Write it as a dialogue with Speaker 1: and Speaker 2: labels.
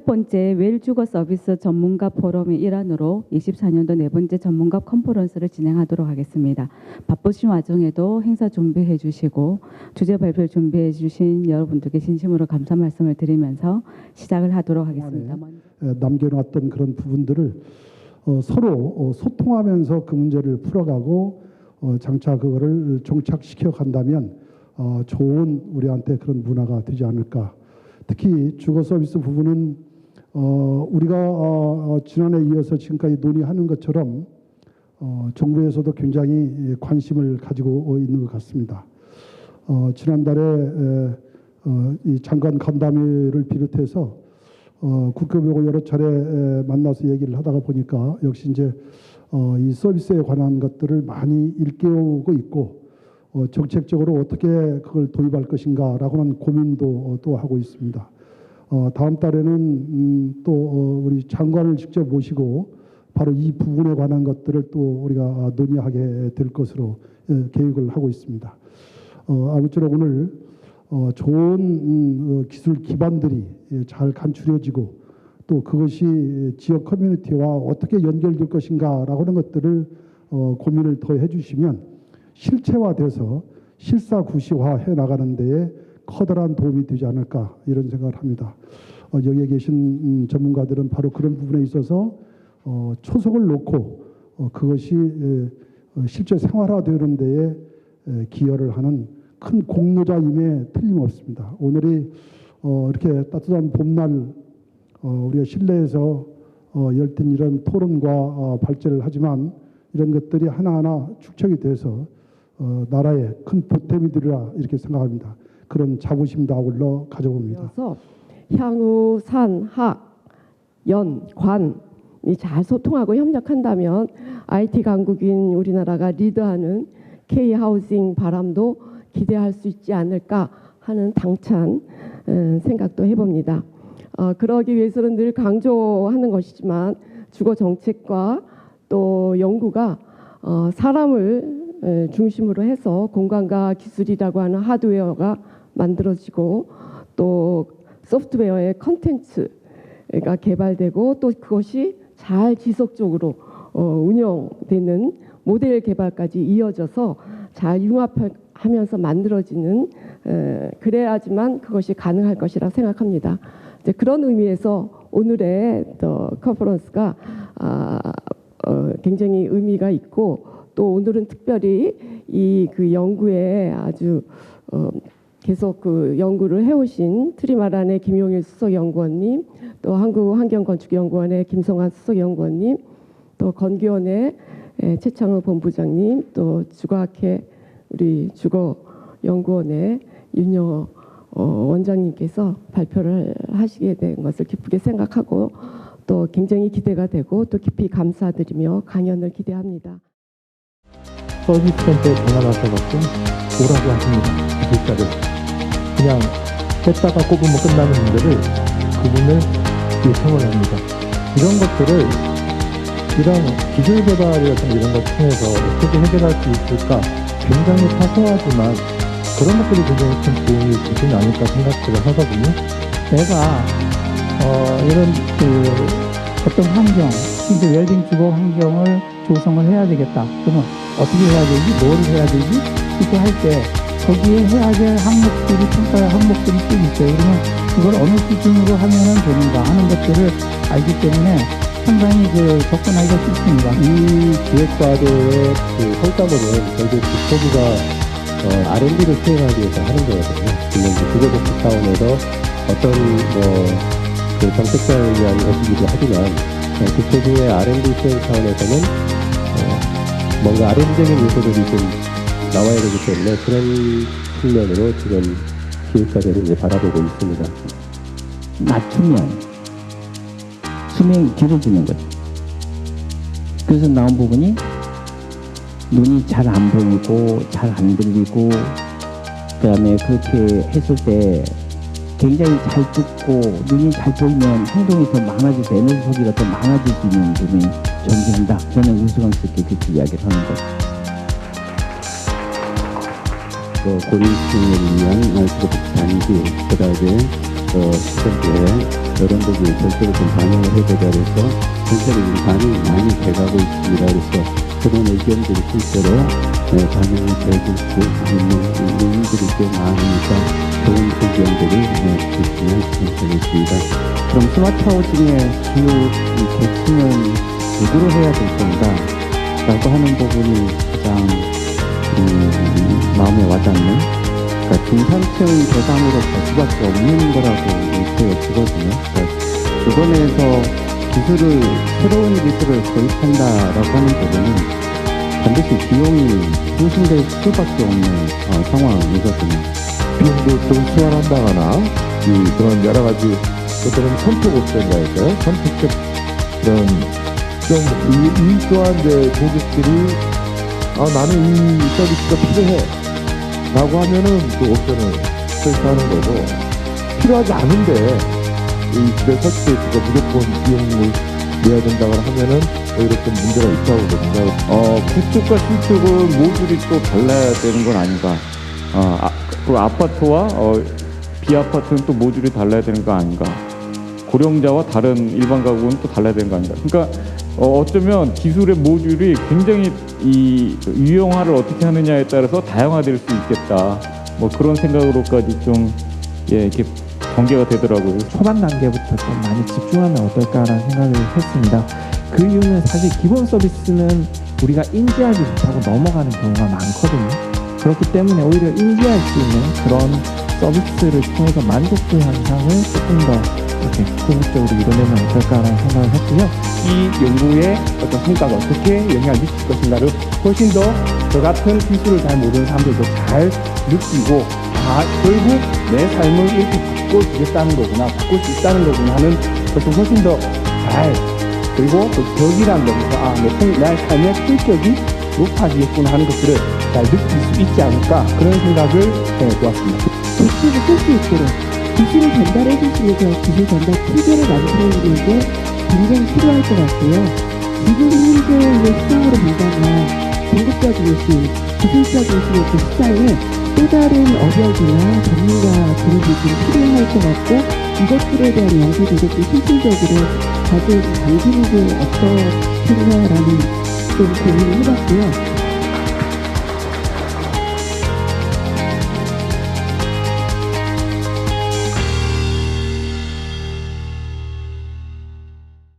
Speaker 1: 7번째 웰주거 서비스 전문가 포럼의 일환으로 24년도 4번째 전문가 컨퍼런스를 진행하도록 하겠습니다. 바쁘신 와중에도 행사 준비해 주시고 주제 발표를 준비해 주신 여러분들께 진심으로 감사 말씀을 드리면서 시작을 하도록 하겠습니다.
Speaker 2: 남겨놨던 그런 부분들을 서로 소통하면서 그 문제를 풀어가고 장차 그거를 정착시켜 간다면 좋은 우리한테 그런 문화가 되지 않을까. 특히 주거 서비스 부분은 우리가 지난해 이어서 지금까지 논의하는 것처럼 정부에서도 굉장히 관심을 가지고 있는 것 같습니다. 지난달에 이 장관 간담회를 비롯해서 국회의원 여러 차례 만나서 얘기를 하다가 보니까 역시 이제 이 서비스에 관한 것들을 많이 일깨우고 있고 정책적으로 어떻게 그걸 도입할 것인가라고는 고민도 또 하고 있습니다. 다음 달에는 또 우리 장관을 직접 모시고 바로 이 부분에 관한 것들을 또 우리가 논의하게 될 것으로 계획을 하고 있습니다. 아무쪼록 오늘 좋은 기술 기반들이 잘 간추려지고 또 그것이 지역 커뮤니티와 어떻게 연결될 것인가라고 하는 것들을 고민을 더 해주시면 실체화돼서 실사구시화해 나가는 데에 커다란 도움이 되지 않을까 이런 생각을 합니다. 여기에 계신 전문가들은 바로 그런 부분에 있어서 초석을 놓고 그것이 실제 생활화되는 데에 기여를 하는 큰 공로자임에 틀림없습니다. 오늘이 이렇게 따뜻한 봄날 우리가 실내에서 열띤 이런 토론과 발제를 하지만 이런 것들이 하나하나 축적이 돼서 나라에 큰 보탬이 되리라 이렇게 생각합니다. 그런 자부심도 아울러 가져봅니다.
Speaker 3: 향후 산, 학, 연, 관이 잘 소통하고 협력한다면 IT 강국인 우리나라가 리드하는 K-하우싱 바람도 기대할 수 있지 않을까 하는 당찬 생각도 해봅니다. 그러기 위해서는 늘 강조하는 것이지만 주거 정책과 또 연구가 사람을 중심으로 해서 공간과 기술이라고 하는 하드웨어가 만들어지고 또 소프트웨어의 컨텐츠가 개발되고 또 그것이 잘 지속적으로 운영되는 모델 개발까지 이어져서 잘 융합하면서 만들어지는 그래야지만 그것이 가능할 것이라 생각합니다. 이제 그런 의미에서 오늘의 컨퍼런스가 굉장히 의미가 있고 또 오늘은 특별히 이 그 연구에 아주 계속 그 연구를 해오신 트리마란의 김용일 수석연구원님, 또 한국환경건축연구원의 김성환 수석연구원님, 또 건기원의 최창호 본부장님, 또 주거학회 우리 주거연구원의 윤영호 원장님께서 발표를 하시게 된 것을 기쁘게 생각하고 또 굉장히 기대가 되고 또 깊이 감사드리며 강연을 기대합니다.
Speaker 4: 서비스 센터에 전화 가셔갖고 오라고 하십니다. 기술자를 그냥 뺐다가 꼽으면 끝나는 문제를 그분을 요청을 합니다. 이런 것들을 이런 기술 개발이라든가 이런 것 통해서 어떻게 해결할 수 있을까 굉장히 사소하지만 그런 것들이 굉장히 큰 도움이 되지 않을까 생각을 하거든요.
Speaker 5: 내가 이런 어떤 환경, 이제 웰빙 주거 환경을 조성을 해야 되겠다. 그러면 어떻게 해야 되지? 뭘 해야 되지? 이렇게 할 때 거기에 해야 될 항목들이 평가할 항목들이 쭉 있어요. 그러면 그걸 어느 수준으로 하면은 되는가 하는 것들을 알기 때문에 상당히 접근하기가 쉽습니다.
Speaker 4: 이 기획과제의 성과물은 결국 국토부가 R&D를 수행하기 위해서 하는 거거든요. 물론 주거복지 차원에서 어떤 그 정책자를 위한 것이기도 하지만 국토부의 R&D 수행 차원에서는 뭔가 R&D적인 요소들이 좀 나와야 되기 때문에 그런 측면으로 지금 기획과제를 이제 바라보고 있습니다.
Speaker 5: 낮추면 수명이 길어지는 거죠. 그래서 나온 부분이 눈이 잘 안 보이고 잘 안 들리고 그다음에 그렇게 했을 때 굉장히 잘 듣고 눈이 잘 보이면 행동이 더 많아져서 에너지 소비가 더 많아질 수 있는 부분이 존재한다. 저는 우스꽝스럽게 그렇게 이야기를 하는 거죠.
Speaker 4: 고리층을 위한 주거복지 단지, 그다음에
Speaker 6: 시선에 여론들이 절대로 좀 반영을 해보자 해서 전체적인 반응이 많이 돼가고 있습니다. 그래서 그런 의견들이 실제로 반영이 되고 있는 의견들이 꽤 많으니까 좋은 의견들이 있으면 되겠습니다.
Speaker 7: 그럼 스마트 하우징의 주요 이 계층은 누구로 해야 될 건가? 라고 하는 부분이 가장 마음에 와닿는, 그러니까 중산층 대상으로 갈 수밖에 없는 거라고 보여지거든요. 그러니까 주변에서 새로운 기술을 도입한다라고 하는 부분은 반드시 비용이 상승될 수밖에 없는 상황이거든요.
Speaker 8: 비용도 좀 수월한다거나 그런 여러 가지 어떤 선택 옵션이랄까요? 선택적 그런 이 또한 이제 고객들이 나는 이 서비스가 필요해 라고 하면은 그 옵션을 설치하는 거고, 필요하지 않은데 이 집에 설치해서 무조건 비용을 내야 된다고 하면은 오히려 좀 문제가 있다고 보거든요.
Speaker 9: 구축과 신축은 모듈이 또 달라야 되는 건 아닌가. 그 아파트와 비아파트는 또 모듈이 달라야 되는 거 아닌가. 고령자와 다른 일반 가구는 또 달라야 되는 거 아닌가. 그러니까 어쩌면 기술의 모듈이 굉장히 이 유형화를 어떻게 하느냐에 따라서 다양화될 수 있겠다. 뭐 그런 생각으로까지 좀 이렇게 전개가 되더라고요.
Speaker 5: 초반 단계부터 좀 많이 집중하면 어떨까라는 생각을 했습니다. 그 이유는 사실 기본 서비스는 우리가 인지하지 못하고 넘어가는 경우가 많거든요. 그렇기 때문에 오히려 인지할 수 있는 그런 서비스를 통해서 만족도 향상을 조금 더 이렇게 궁극적으로 이뤄내면 어떨까라는 생각을 했고요.
Speaker 7: 이 연구의 어떤 성과가 어떻게 영향을 미칠 것인가를 훨씬 더 저 같은 기술을 잘 모르는 사람들도 잘 느끼고, 결국 내 삶을 이렇게 바꿔주겠다는 거구나, 바꿀 수 있다는 거구나 하는 것을 훨씬 더 잘, 그리고 또 격이라는 점에서 내 삶의 품격이 높아지겠구나 하는 것들을 잘 느낄 수 있지 않을까, 그런 생각을 해보았습니다.
Speaker 10: 기술을 쓸 수 있도록 기술을 전달해 주시면서 기술 전달 체계를 만들어주는 게 굉장히 필요할 것 같고요. 지금 현재의 시장으로 본다면 공급자 중심, 기술자 중심의 그 시장에 또 다른 어려움이나 전문가들이 좀 필요할 것 같고, 이것들에 대한 연구들도 좀 실질적으로 가져오고 당기는 게 어떻겠냐라는 좀 고민을 해봤고요.